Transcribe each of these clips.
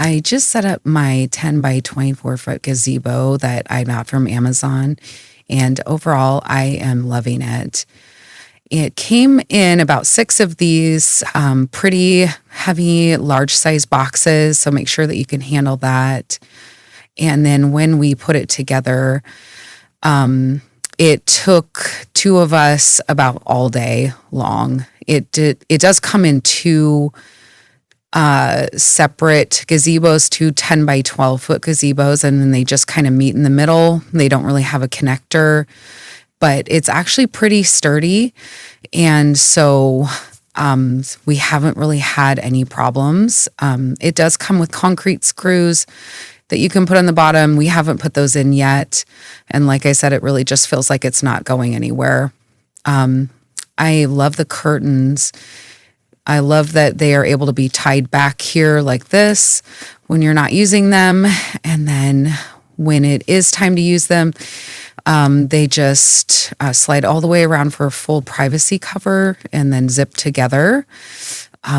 I just set up my 10 by 24 foot gazebo that I got from Amazon, and overall, I am loving it. It came in about six of these pretty heavy, large size boxes, so make sure that you can handle that. And then when we put it together, it took two of us about all day long. It does come in two separate gazebos, two 10 by 12 foot gazebos, and then they just kind of meet in the middle. They don't really have a connector, but it's actually pretty sturdy. And so we haven't really had any problems. It does come with concrete screws that you can put on the bottom. We haven't put those in yet. And like I said, it really just feels like it's not going anywhere. I love the curtains. I love that they are able to be tied back here like this when you're not using them. And then when it is time to use them, they just slide all the way around for a full privacy cover and then zip together.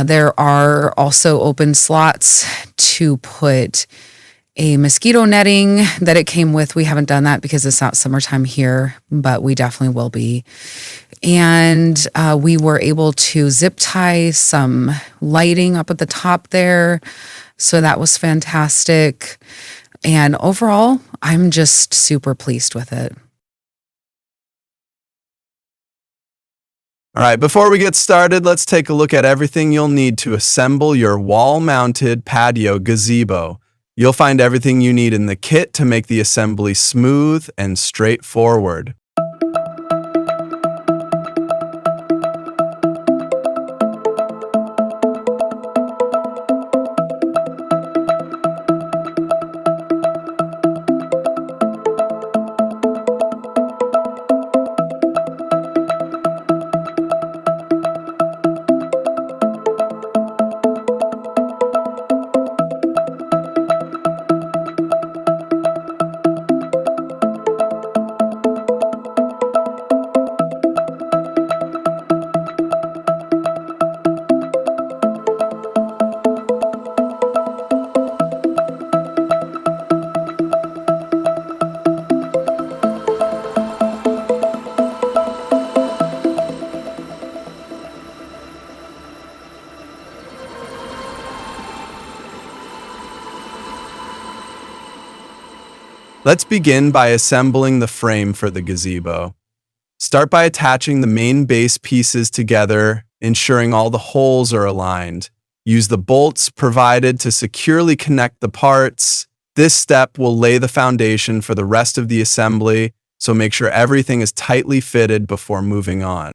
There are also open slots to put a mosquito netting that it came with. We haven't done that because it's not summertime here, but we definitely will be. And we were able to zip tie some lighting up at the top there. So that was fantastic. And overall, I'm just super pleased with it. All right, before we get started, let's take a look at everything you'll need to assemble your wall-mounted patio gazebo. You'll find everything you need in the kit to make the assembly smooth and straightforward. Let's begin by assembling the frame for the gazebo. Start by attaching the main base pieces together, ensuring all the holes are aligned. Use the bolts provided to securely connect the parts. This step will lay the foundation for the rest of the assembly, so make sure everything is tightly fitted before moving on.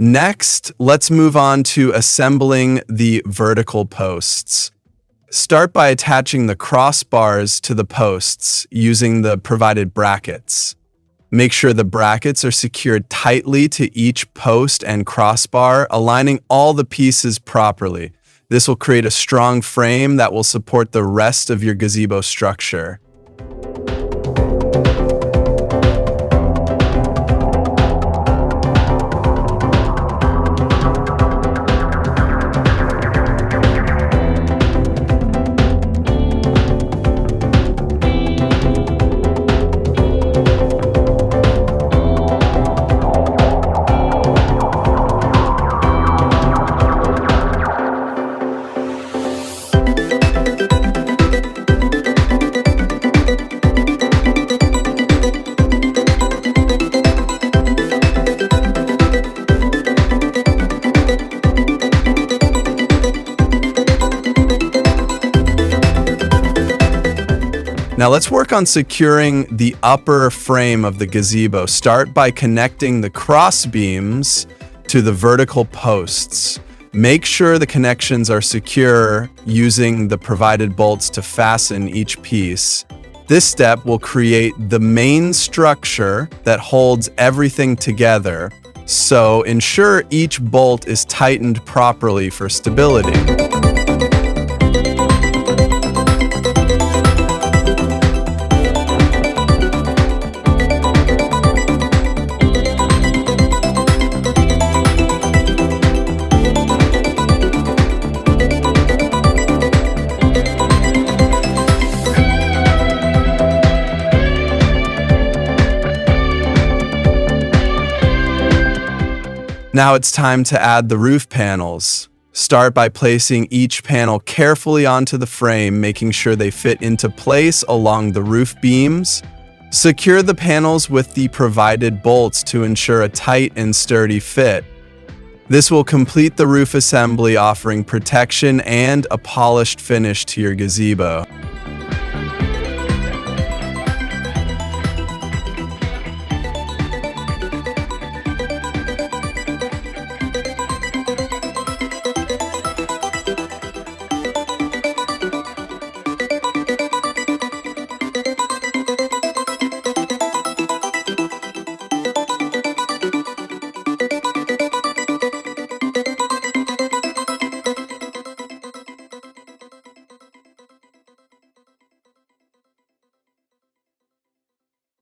Next, let's move on to assembling the vertical posts. Start by attaching the crossbars to the posts using the provided brackets. Make sure the brackets are secured tightly to each post and crossbar, aligning all the pieces properly. This will create a strong frame that will support the rest of your gazebo structure. Now let's work on securing the upper frame of the gazebo. Start by connecting the cross beams to the vertical posts. Make sure the connections are secure using the provided bolts to fasten each piece. This step will create the main structure that holds everything together, so ensure each bolt is tightened properly for stability. Now it's time to add the roof panels. Start by placing each panel carefully onto the frame, making sure they fit into place along the roof beams. Secure the panels with the provided bolts to ensure a tight and sturdy fit. This will complete the roof assembly, offering protection and a polished finish to your gazebo.